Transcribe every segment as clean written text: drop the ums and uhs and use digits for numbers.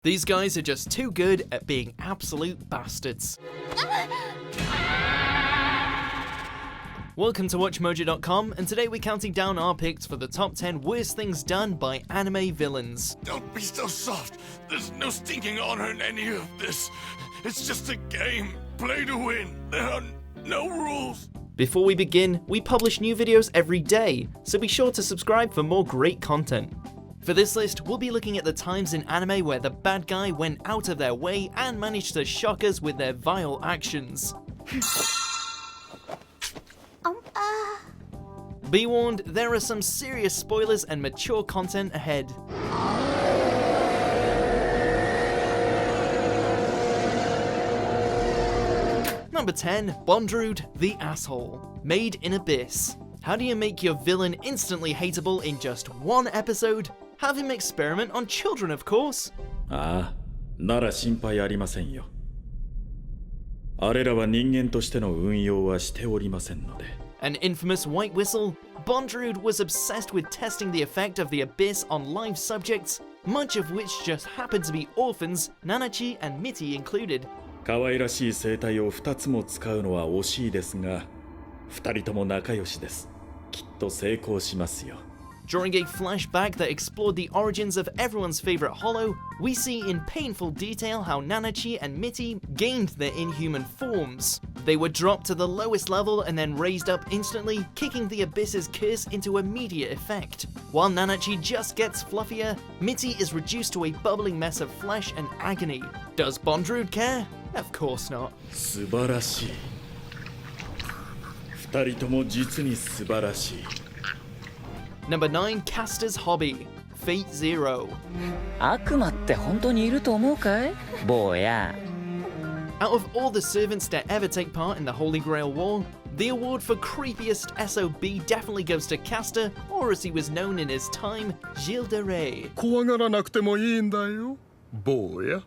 These guys are just too good at being absolute bastards. Welcome to WatchMojo.com, and today we're counting down our picks for the top 10 worst things done by anime villains. Don't be so soft. There's no stinking honor in any of this. It's just a game. Play to win. There are no rules. Before we begin, we publish new videos every day, so be sure to subscribe for more great content. For this list, we'll be looking at the times in anime where the bad guy went out of their way and managed to shock us with their vile actions. Be warned, there are some serious spoilers and mature content ahead. Number 10, Bondrewd the Asshole. Made in Abyss. How do you make your villain instantly hateable in just one episode? Have him experiment on children, of course. ああ、なら心配ありませんよ。あれらは人間としての運用はしておりませんので。An infamous white whistle, Bondrewd was obsessed with testing the effect of the abyss on live subjects, much of which just happened to be orphans, Nanachi and Mitty included. 可愛らしい生態を2つも使うのは惜しいですが、2人とも仲良しです。きっと成功しますよ。During a flashback that explored the origins of everyone's favorite Hollow, we see in painful detail how Nanachi and Mitty gained their inhuman forms. They were dropped to the lowest level and then raised up instantly, kicking the Abyss's curse into immediate effect. While Nanachi just gets fluffier, Mitty is reduced to a bubbling mess of flesh and agony. Does Bondrewd care? Of course not. 素晴らしい。2人とも実に素晴らしい。Number 9, Caster's Hobby. Fate Zero. 悪魔って本当にいると思うかい？坊や。Out of all the servants to ever take part in the Holy Grail War, the award for creepiest SOB definitely goes to Caster, or as he was known in his time, Gilles de Rais. 怖がらなくてもいいんだよ、坊や。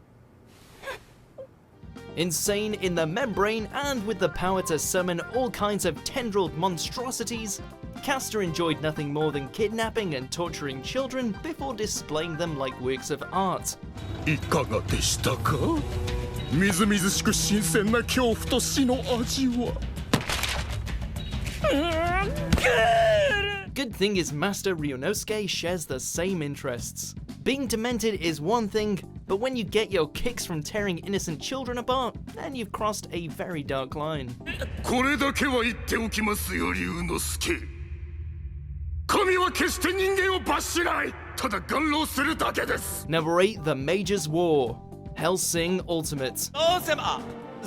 Insane in the membrane and with the power to summon all kinds of tendrilled monstrosities, Caster enjoyed nothing more than kidnapping and torturing children before displaying them like works of art. いかがでしたか？みずみずしく新鮮な恐怖と死の味は。Good thing his master Ryunosuke shares the same interests. Being demented is one thing, but when you get your kicks from tearing innocent children apart, then you've crossed a very dark line. これだけは言っておきますよ、龍之介。神は決して人間を罰しない。ただ眼漏するだけです。Number 8, The Major's War. Hellsing Ultimate. Oh, them up!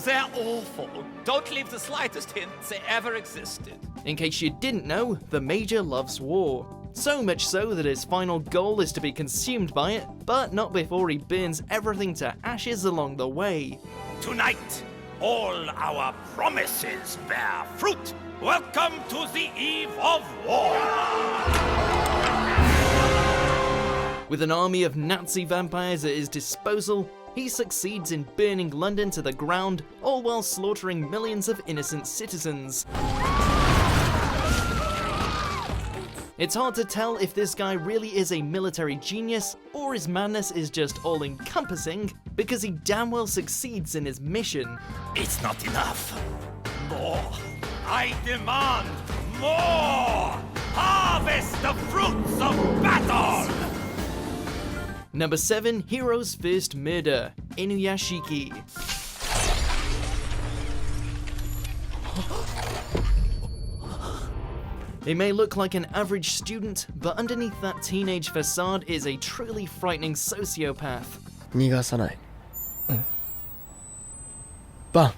They're awful. Don't leave the slightest hint they ever existed. In case you didn't know, the Major loves war. So much so that his final goal is to be consumed by it, but not before he burns everything to ashes along the way. Tonight, all our promises bear fruit. Welcome to the eve of war. With an army of Nazi vampires at his disposal, he succeeds in burning London to the ground, all while slaughtering millions of innocent citizens. It's hard to tell if this guy really is a military genius, or his madness is just all-encompassing, because he damn well succeeds in his mission. It's not enough. More. I demand more. Harvest the fruits of battle. Number 7, Hiro's First Murder, Inuyashiki. He may look like an average student, but underneath that teenage facade is a truly frightening sociopath. 逃がさない。バン。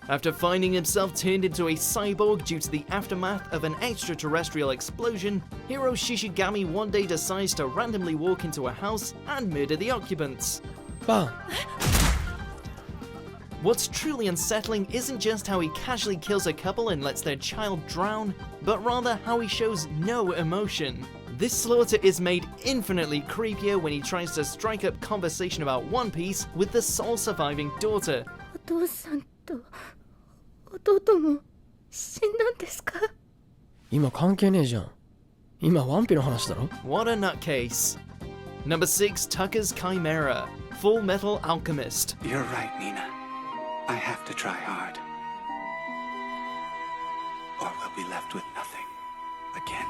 After finding himself turned into a cyborg due to the aftermath of an extraterrestrial explosion, Hiro Shishigami one day decides to randomly walk into a house and murder the occupants. バン。 What's truly unsettling isn't just how he casually kills a couple and lets their child drown, but rather how he shows no emotion. This slaughter is made infinitely creepier when he tries to strike up conversation about One Piece with the sole surviving daughter. お父さんと弟も死んだんですか？今関係ねえじゃん。今ワンピの話だろ What a nutcase. Number 6, Tucker's Chimera, Fullmetal Alchemist. You're right, Nina. I have to try hard. Or we'll be left with nothing. Again.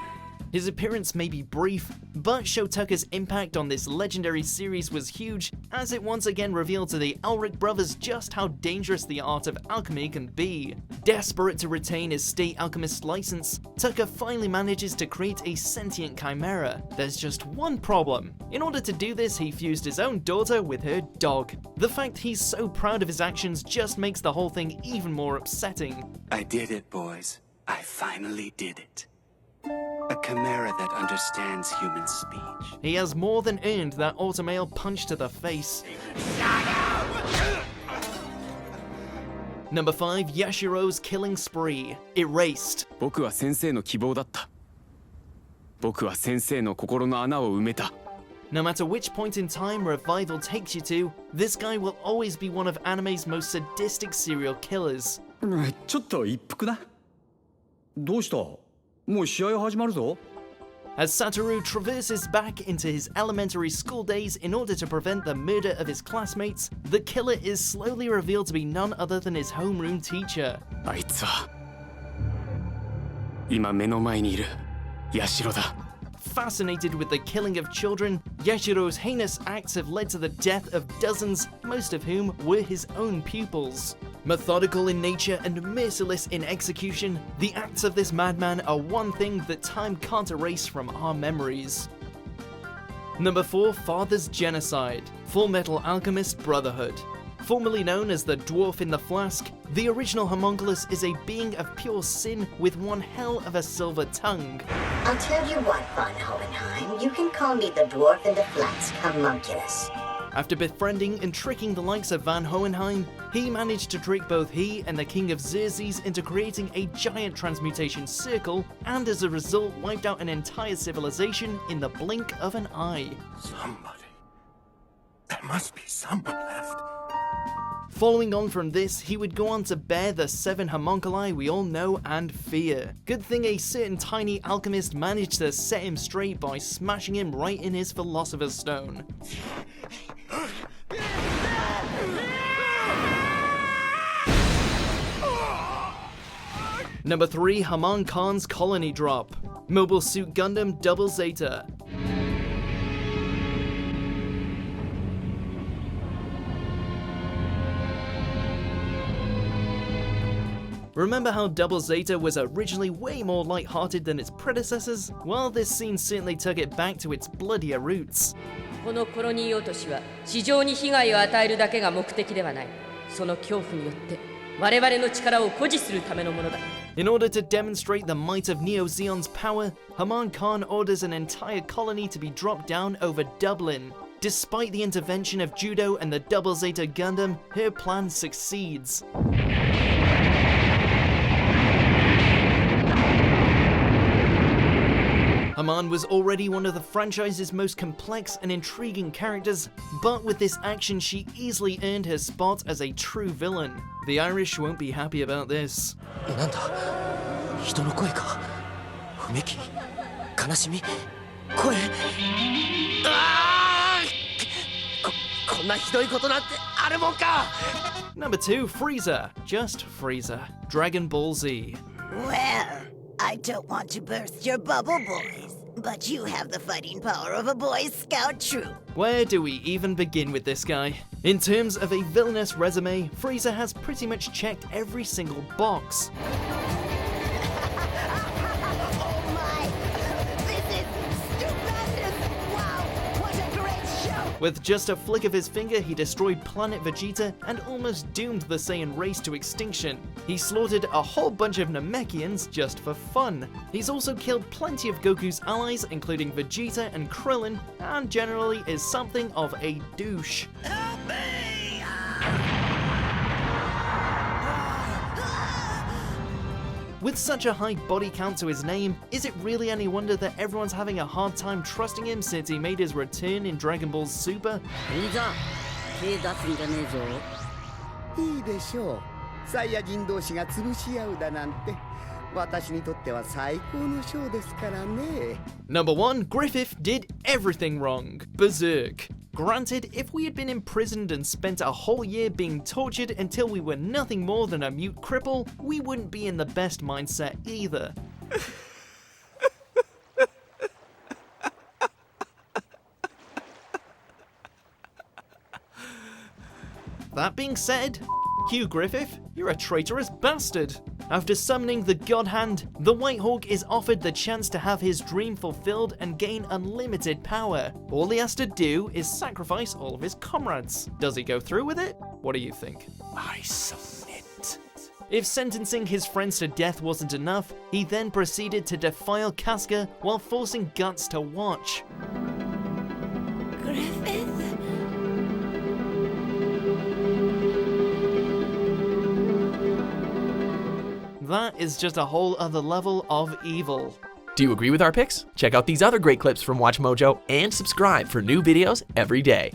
His appearance may be brief, but Show Tucker's impact on this legendary series was huge, as it once again revealed to the Elric brothers just how dangerous the art of alchemy can be. Desperate to retain his state alchemist license, Tucker finally manages to create a sentient chimera. There's just one problem. In order to do this, he fused his own daughter with her dog. The fact he's so proud of his actions just makes the whole thing even more upsetting. I did it, boys. I finally did it. A chimera that understands human speech. He has more than earned that automail punch to the face. Number 5, Yashiro's killing spree, Erased. 僕は先生の希望だった。僕は先生の心の穴を埋めた。 No matter which point in time Revival takes you to, this guy will always be one of anime's most sadistic serial killers. ちょっと一服な。どうした？もう試合始まるぞ。 As Satoru traverses back into his elementary school days in order to prevent the murder of his classmates, the killer is slowly revealed to be none other than his homeroom teacher. あいつは今目の前にいるヤシロだ。 Fascinated with the killing of children, Yashiro's heinous acts have led to the death of dozens, most of whom were his own pupils. Methodical in nature and merciless in execution, the acts of this madman are one thing that time can't erase from our memories. Number 4, Father's Genocide, Fullmetal Alchemist Brotherhood. Formerly known as the Dwarf in the Flask, the original homunculus is a being of pure sin with one hell of a silver tongue. I'll tell you what, Von Hohenheim, you can call me the Dwarf in the Flask homunculus. After befriending and tricking the likes of Van Hohenheim, he managed to trick both he and the King of Xerxes into creating a giant transmutation circle, and as a result wiped out an entire civilization in the blink of an eye. Somebody. There must be someone left. Following on from this, he would go on to bear the 7 homunculi we all know and fear. Good thing a certain tiny alchemist managed to set him straight by smashing him right in his Philosopher's Stone. Number 3, Haman Karn's Colony Drop, Mobile Suit Gundam ZZ. Remember how ZZ was originally way more light-hearted than its predecessors? Well, this scene certainly took it back to its bloodier roots. このコロニー落としは地上に被害を与えるだけが目的ではない。その恐怖によって我々の力を誇示するためのものだ。 In order to demonstrate the might of Neo Zeon's power, Haman Karn orders an entire colony to be dropped down over Dublin. Despite the intervention of Judo and the ZZ Gundam, her plan succeeds. Haman was already one of the franchise's most complex and intriguing characters, but with this action she easily earned her spot as a true villain. The Irish won't be happy about this. なんだ人の声か不めき悲しみ声こんなひどいことなんてあるもんか Number 2, Frieza. Just Frieza. Dragon Ball Z. Well, I don't want to burst your bubble, boys, but you have the fighting power of a Boy Scout troop. Where do we even begin with this guy? In terms of a villainous resume, Frieza has pretty much checked every single box. Oh my! This is stupendous! Wow, what a great show! With just a flick of his finger, he destroyed planet Vegeta and almost doomed the Saiyan race to extinction. He slaughtered a whole bunch of Namekians just for fun. He's also killed plenty of Goku's allies, including Vegeta and Krillin, and generally is something of a douche. Help me! With such a high body count to his name, is it really any wonder that everyone's having a hard time trusting him since he made his return in Dragon Ball Super? いいぞ手出すんじゃねえぞいいでしょうサイヤ人同士が潰し合うだなんて私にとっては最高のショーですからね。 Number 1, Griffith did everything wrong. Berserk. Granted, if we had been imprisoned and spent a whole year being tortured until we were nothing more than a mute cripple, we wouldn't be in the best mindset either. That being said, Hugh Griffith, you're a traitorous bastard. After summoning the God Hand, the White Hawk is offered the chance to have his dream fulfilled and gain unlimited power. All he has to do is sacrifice all of his comrades. Does he go through with it? What do you think? I submit. If sentencing his friends to death wasn't enough, he then proceeded to defile Casca while forcing Guts to watch. Griffith? That is just a whole other level of evil. Do you agree with our picks? Check out these other great clips from WatchMojo and subscribe for new videos every day.